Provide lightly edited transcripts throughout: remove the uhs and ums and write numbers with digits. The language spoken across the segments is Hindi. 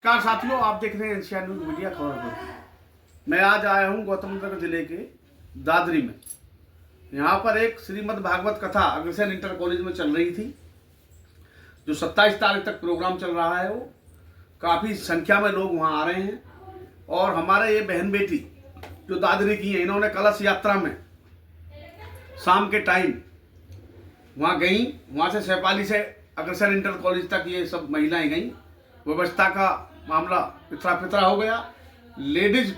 नमस्कार साथियों, आप देख रहे हैं एनसीआर न्यूज मीडिया खबरपुर। मैं आज आया हूं गौतमबुद्ध जिले के दादरी में। यहां पर एक श्रीमद् भागवत कथा अग्रसेन इंटर कॉलेज में चल रही थी, जो 27 तारीख तक प्रोग्राम चल रहा है। वो काफ़ी संख्या में लोग वहां आ रहे हैं और हमारे ये बहन बेटी जो दादरी की है, इन्होंने कलश यात्रा में शाम के टाइम वहाँ गई। वहाँ से सैपाली से अग्रसेन इंटर कॉलेज तक ये सब महिलाएं गईं। व्यवस्था का मामला पितरा पितरा हो गया, लेडीज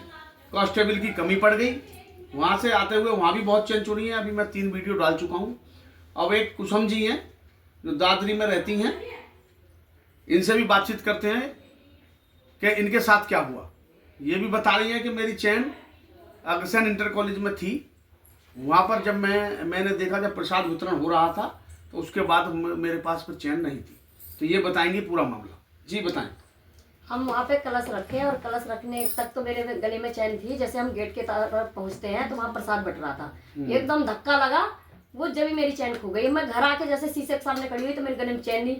कांस्टेबल की कमी पड़ गई। वहाँ से आते हुए वहाँ भी बहुत चेन चुनी है। अभी मैं 3 वीडियो डाल चुका हूँ। अब एक कुसुम जी हैं जो दादरी में रहती हैं, इनसे भी बातचीत करते हैं कि इनके साथ क्या हुआ। ये भी बता रही हैं कि मेरी चैन अग्रसेन इंटर कॉलेज में थी। वहाँ पर जब मैंने देखा जब प्रसाद वितरण हो रहा था, तो उसके बाद मेरे पास फिर चैन नहीं थी। तो ये बताएंगे पूरा मामला। जी बताएं। हम वहाँ पे कलश रखे और कलश रखने तक तो मेरे गले में चैन थी। जैसे हम गेट के तरफ पहुँचते हैं तो वहाँ प्रसाद बट रहा था, एकदम धक्का लगा, वो जब ही मेरी चैन खो गई। मैं घर आके जैसे शीशे के सामने खड़ी हुई तो मेरे गले में चैन नहीं,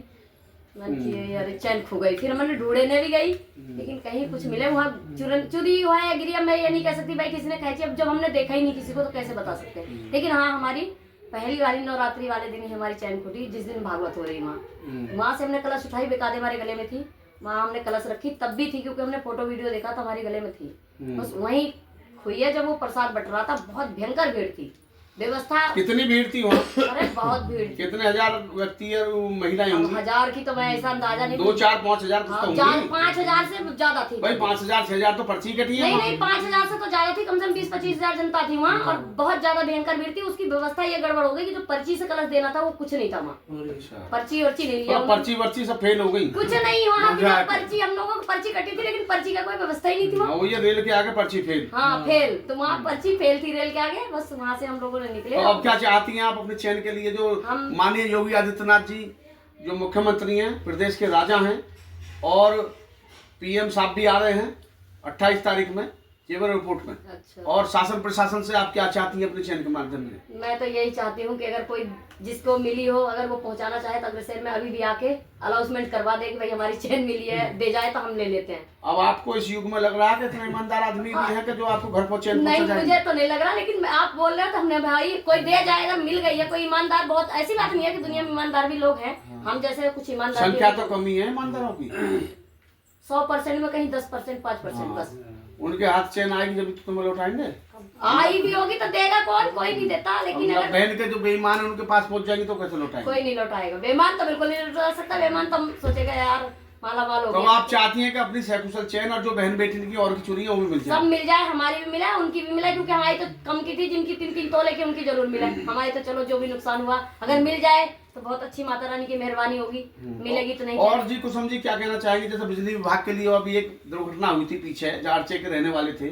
मैंने यार चैन खो गई। फिर मैंने ढूंढने भी गई, लेकिन कहीं कुछ मिले। वहाँ चोरी हुआ है गिरी, मैं ये नहीं कह सकती भाई किसी ने खींची। अब जब हमने देखा ही नहीं किसी को तो कैसे बता सकते हैं। लेकिन हाँ, हमारी पहली वाली नवरात्रि वाले दिन ही हमारी चैन खुटी, जिस दिन भागवत हो रही वहाँ से हमने कलश उठाई, बेकादे हमारे गले में थी। वहाँ हमने कलश रखी तब भी थी, क्योंकि हमने फोटो वीडियो देखा था, हमारे गले में थी। बस वहीं हुई है जब वो प्रसाद बट रहा था। बहुत भयंकर भीड़ थी। व्यवस्था कितनी भीड़ थी वहाँ? अरे बहुत भीड़ थी। कितने हजार व्यक्ति और महिलाएं होंगी? 1000 की तो मैं ऐसा अंदाजा नहीं। 2, 4, 5 हजार 5000 से ज्यादा थी भाई। 5000 6000 तो पर्ची कटी है। नहीं 5000 से तो ज्यादा थी, कम से कम 20-25 हजार जनता थी वहाँ। और बहुत ज्यादा भयंकर भीड़ थी। उसकी व्यवस्था ये गड़बड़ हो गई कि जो पर्ची से कलश देना था वो कुछ नहीं था वहाँ। पर्ची वर्ची नहीं लिया, पर्ची सब फेल हो गई, कुछ नहीं वहाँ। पर्ची हम लोगों को पर्ची कटी थी, लेकिन पर्ची का कोई व्यवस्था ही नहीं थी वहाँ। ये रेल के आगे पर्ची फेल। हाँ फेल, तो वहाँ पर्ची फेल थी रेल के आगे। बस वहाँ से हम लोगों ने निकले। तो अब क्या चाहती हैं आप अपने चैन के लिए? जो माननीय योगी आदित्यनाथ जी जो मुख्यमंत्री हैं, प्रदेश के राजा हैं, और पीएम साहब भी आ रहे हैं 28 तारीख में जेवर एयरपोर्ट में। अच्छा। और शासन प्रशासन से आप क्या चाहती हैं अपने चैन के माध्यम में? मैं तो यही चाहती हूँ कि अगर कोई जिसको मिली हो, अगर वो पहुँचाना चाहे तो अग्रसेन में अभी भी आके अनाउंसमेंट करवा दे कि भाई हमारी चैन मिली है, दे जाए तो हम ले लेते हैं। अब आपको इस युग में लग रहा है कि इतना ईमानदार आदमी भी है कि जो आपको घर पर चैन पहुंचा जाएगा? नहीं, मुझे तो नहीं लग रहा, लेकिन आप बोल रहे हो तो हमने भाई कोई दे जाएगा, मिल गई है कोई ईमानदार। बहुत ऐसी बात नहीं है कि दुनिया में ईमानदार भी लोग हैं। हम जैसे कुछ ईमानदार संख्या तो कमी है ईमानदारों की। 100% में कहीं 10%, 5% बस। उनके हाथ चैन आएगी जब तो तुम्हें लौटाएंगे। आई भी होगी तो देगा कौन? कोई नहीं देता। लेकिन अगर बहन के जो बेईमान है उनके पास पहुंच जाएगी तो कैसे लौटाएंगे? कोई नहीं लौटाएगा। बेईमान तो बिल्कुल नहीं लौटा सकता। बेईमान तो सोचेगा यार माला माल हो गया। तो आप चाहती हैं कि अपनी सकुशल चैन और जो बहन बेटी की और की चोरी है वो भी मिल जाए? सब मिल जाए, हमारी भी मिला, उनकी भी मिला। क्योंकि हमारी तो कम की थी, जिनकी 3-3 तोले की उनकी जरूर मिला। हमारी तो चलो जो भी नुकसान हुआ अगर मिल जाए तो बहुत अच्छी माता रानी की मेहरबानी होगी। मिलेगी तो नहीं। और जी कुसुम जी क्या कहना चाहेंगे? जैसे बिजली विभाग के लिए अभी एक दुर्घटना हुई थी पीछे, जारचे के रहने वाले थे,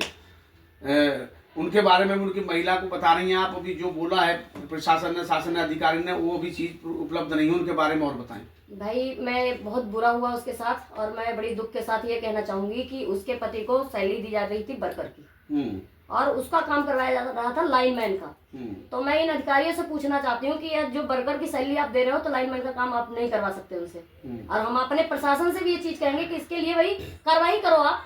उनके बारे में उनकी महिला को बता रही हैं आप। अभी जो बोला है प्रशासन ने, शासन अधिकारी ने, वो भी चीज उपलब्ध नहीं है उनके बारे में और बताएं। भाई मैं बहुत बुरा हुआ उसके साथ, और मैं बड़ी दुख के साथ ये कहना चाहूंगी कि उसके पति को सैलरी दी जा रही थी वर्कर की, और उसका काम करवाया जा रहा था लाइनमैन का। तो मैं इन अधिकारियों से पूछना चाहती हूँ कि जो वर्कर की सैलरी आप दे रहे हो तो लाइनमैन का काम आप नहीं करवा सकते उनसे। और हम अपने प्रशासन से भी ये चीज कहेंगे कि इसके लिए भाई कार्रवाई करो आप।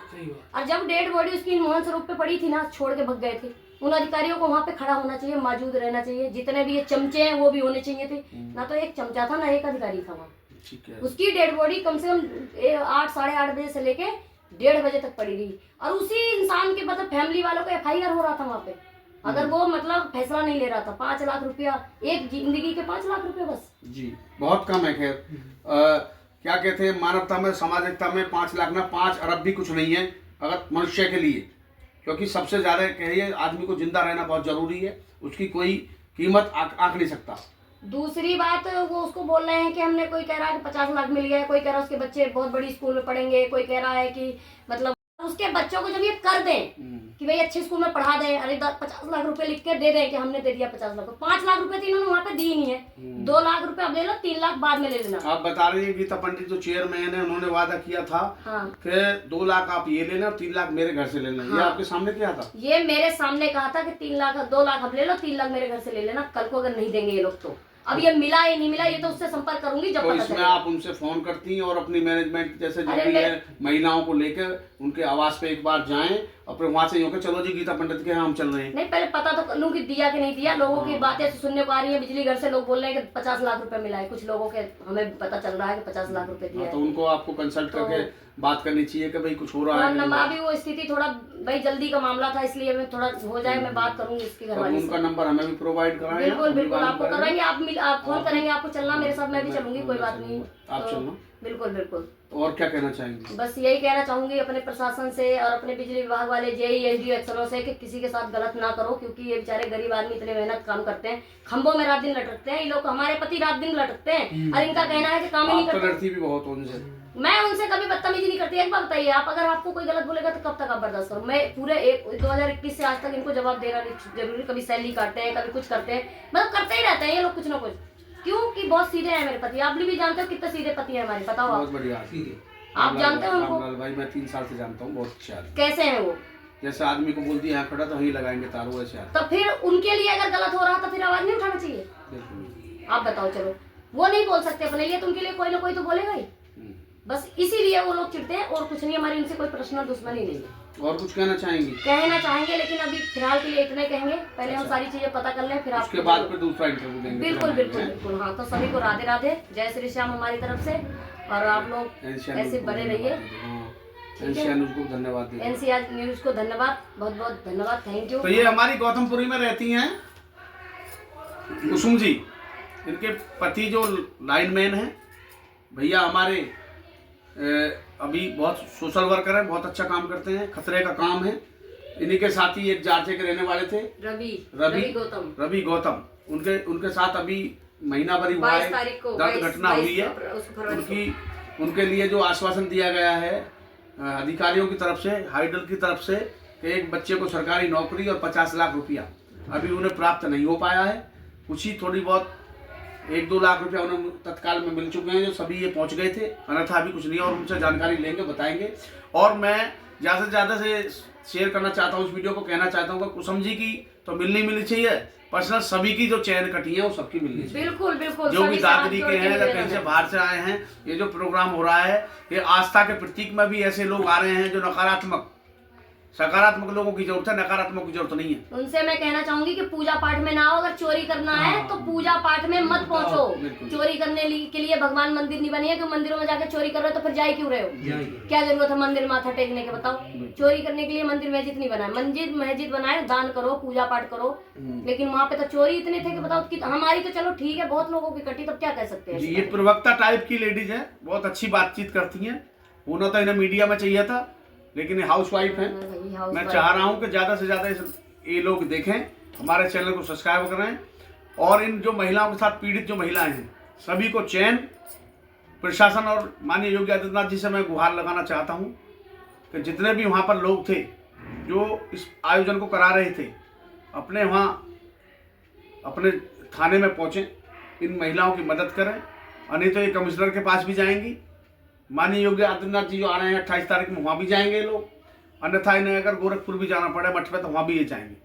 और जब डेड बॉडी उसकी मोहन स्वरूप पे पड़ी थी ना, छोड़ के भग गए थे, उन अधिकारियों को वहाँ पे खड़ा होना चाहिए, मौजूद रहना चाहिए। जितने भी ये चमचे हैं वो भी होने चाहिए थे। ना तो एक चमचा था ना एक अधिकारी था वहाँ। उसकी डेड बॉडी कम से कम 8, साढ़े 8 बजे से लेके 1:30 बजे तक पड़ी रही। और उसी इंसान के मतलब फैमिली वालों का FIR हो रहा था वहाँ पे। अगर वो मतलब फैसला नहीं ले रहा था, 5 लाख रुपया, एक जिंदगी के 5 लाख रुपया बस। जी बहुत कम है। खैर क्या कहते हैं, मानवता में, सामाजिकता में 5 लाख ना 5 अरब भी कुछ नहीं है अगर मनुष्य के लिए। क्योंकि सबसे ज्यादा कहिए आदमी को जिंदा रहना बहुत जरूरी है, उसकी कोई कीमत आंक नहीं सकता। दूसरी बात, वो उसको बोल रहे हैं कि हमने, कोई कह रहा है कि 50 लाख मिल गया, कोई कह रहा है उसके बच्चे बहुत बड़ी स्कूल में पढ़ेंगे, कोई कह रहा है कि मतलब उसके बच्चों को जब ये कर दें कि भाई अच्छे स्कूल में पढ़ा दें, अरे 50 लाख रुपए लिख के दे दें कि हमने दे दिया 50 लाख, 5 लाख रुपए तो इन्होंने वहाँ पे दी ही नहीं है। 2 लाख रुपए अब ले लो, 3 लाख बाद में ले लेना। आप बता रही है गीता पंडित जो चेयरमैन है, उन्होंने वादा किया था कि 2 लाख आप ये लेना और 3 लाख मेरे घर से लेना। ये आपके सामने क्या था? ये मेरे सामने कहा था कि 3 लाख, 2 लाख अब ले लो, 3 लाख मेरे घर से ले लेना। कल को अगर नहीं देंगे ये लोग तो अब ये मिला या नहीं मिला ये तो उससे संपर्क करूंगी जब तो पता इसमें चलेगा। आप उनसे फोन करती हैं और अपनी मैनेजमेंट जैसे जो अरे भी मैं- है महिलाओं को लेकर उनके आवास पे एक बार जाएं और फिर वहां से यूं के चलो जी गीता पंडित के यहाँ हम चल रहे हैं। नहीं पहले पता तो कर लूं कि दिया कि नहीं दिया। लोगों की बातें सुनने को आ रही है, बिजली घर से लोग बोल रहे हैं कि 50 लाख रुपए मिला है, कुछ लोगों के हमें पता चल रहा है कि 50 लाख रुपए दिया हाँ, है। तो उनको आपको कंसल्ट करके बात करनी चाहिए कि भाई कुछ हो रहा और है। नंबर अभी वो स्थिति थोड़ा भाई जल्दी का मामला था, इसलिए मैं थोड़ा हो जाए मैं बात करूंगी इसकी तो घरवाली उनका से। नंबर हमें भी प्रोवाइड कराएं। बिल्कुल हम भी बिल्कुल बात आपको करेंगे। करवाएंगे, आप फोन करेंगे, आपको चलना मेरे साथ, मैं भी चलूंगी, कोई बात नहीं। आप तो चलना। बिल्कुल बिल्कुल। और क्या कहना चाहेंगे? बस यही कहना चाहूंगी अपने प्रशासन से और अपने बिजली विभाग वाले जेई एसडीओ अफसरों से कि किसी के साथ गलत ना करो, क्योंकि ये बेचारे गरीब आदमी इतने मेहनत काम करते हैं, खंभों में रात दिन लटकते हैं। ये लोग हमारे पति रात दिन लटकते हैं और इनका कहना है कि काम ही नहीं आप तो करते। लड़ती भी बहुत हो उनसे। मैं उनसे कभी बदतमीजी नहीं करती। एक बात बताइए आप, अगर आपको कोई गलत बोलेगा तो कब तक आप बर्दाश्त करो? मैं पूरे 2021 से आज तक इनको जवाब देना नहीं जरूरी। कभी सैलरी काटते हैं, कभी कुछ करते हैं, मतलब करते ही रहते हैं ये लोग कुछ ना कुछ। क्योंकि बहुत सीधे हैं मेरे पति, आप भी जानते हो कितने सीधे पति है हमारे, बताओ बहुत आप। बढ़िया। आप जानते हो उनको? रामलाल भाई मैं 3 साल से जानता हूँ, बहुत अच्छा आदमी। कैसे हैं वो? जैसे आदमी को बोलती है यहाँ खड़ा तो वहीं लगाएंगे तार, वो ऐसे आदमी। तो फिर उनके लिए अगर गलत हो रहा तो फिर आवाज नहीं उठाना चाहिए? बिल्कुल। आप बताओ। चलो वो नहीं बोल सकते अपने लिए, तो उनके लिए कोई ना कोई तो बोलेगा ही। बस इसीलिए वो लोग चिढ़ते हैं और कुछ नहीं। हमारी उनसे कोई पर्सनल दुश्मनी नहीं है। और कुछ कहना चाहेंगे? कहना चाहेंगे लेकिन अभी फिलहाल के लिए इतने कहेंगे। पहले हम सारी चीजें पता कर लें, फिर उसके आपको बाद फिर दूसरा इंटरव्यू देंगे। बिल्कुल बिल्कुल बिल्कुल। हाँ तो सभी को राधे राधे, जय श्री श्याम हमारी तरफ से। और आप लोग ऐसे बने रहिए। एनसीआर न्यूज़ को धन्यवाद दें। एनसीआर न्यूज को धन्यवाद, बहुत बहुत धन्यवाद, थैंक यू। तो ये हमारी गौतमपुरी में रहती हैं कुसुम जी, इनके पति जो लाइनमैन हैं भैया हमारे अभी बहुत सोशल वर्कर हैं, बहुत अच्छा काम करते हैं, खतरे का काम है। इन्हीं के साथ ही एक जारचे के रहने वाले थे रवि गौतम, उनके साथ अभी महीना भर हुआ है, 22 तारीख को दर्द घटना हुई है। उनके लिए जो आश्वासन दिया गया है अधिकारियों की तरफ से, हाइडल की तरफ से, कि एक बच्चे को सरकारी नौकरी और 50 लाख रुपया अभी उन्हें प्राप्त नहीं हो पाया है। कुछ ही थोड़ी बहुत 1-2 लाख रुपया उन्हें तत्काल में मिल चुके हैं, जो सभी ये पहुंच गए थे, अन्यथा अभी कुछ नहीं है। और उनसे जानकारी लेंगे, बताएंगे। और मैं ज़्यादा से ज़्यादा से शेयर करना चाहता हूँ इस वीडियो को, कहना चाहता हूँ कि कुसुम जी की तो मिलनी चाहिए, पर्सनल सभी की जो चैन कटी है वो सबकी मिलनी चाहिए। बिल्कुल बिल्कुल। जो भी दादरी के हैं या कहीं से बाहर से आए हैं, ये जो प्रोग्राम हो रहा है ये आस्था के प्रतीक में भी ऐसे लोग आ रहे हैं जो नकारात्मक, सकारात्मक लोगों की जरूरत है, नकारात्मक की जरूरत नहीं है। उनसे मैं कहना चाहूंगी कि पूजा पाठ में ना हो, अगर चोरी करना है तो पूजा पाठ में मत पहुंचो। चोरी करने के लिए भगवान मंदिर नहीं बनी है कि मंदिरों में जाके चोरी कर रहे हो तो फिर जाए क्यों रहे हो? क्या जरूरत है मंदिर माथा टेकने के? बताओ। चोरी करने के लिए मंदिर मस्जिद नहीं बना है। मंदिर मस्जिद बनाए, दान करो, पूजा पाठ करो, लेकिन वहाँ पे तो चोरी इतने थे कि बताओ कि हमारी तो चलो ठीक है, बहुत लोगों की कटी, तब क्या कह सकते हैं? ये प्रवक्ता टाइप की लेडीज है, बहुत अच्छी बातचीत करती हैं। होना तो इन्हें मीडिया में चाहिए था, लेकिन ये हाउस वाइफ है। मैं चाह रहा हूं कि ज़्यादा से ज़्यादा ये लोग देखें, हमारे चैनल को सब्सक्राइब करें, और इन जो महिलाओं के साथ पीड़ित जो महिलाएं हैं सभी को चैन, प्रशासन और माननीय योगी आदित्यनाथ जी से मैं गुहार लगाना चाहता हूं कि जितने भी वहां पर लोग थे जो इस आयोजन को करा रहे थे, अपने वहां अपने थाने में पहुँचें, इन महिलाओं की मदद करें। और नहीं तो ये कमिश्नर के पास भी जाएंगी, माननीय योगी आदित्यनाथ जी जो आ रहे हैं 28 तारीख में, वहाँ भी जाएंगे लोग। अन्यथा इन्हें अगर गोरखपुर भी जाना पड़े मठ पे तो वहाँ भी ये जाएंगे।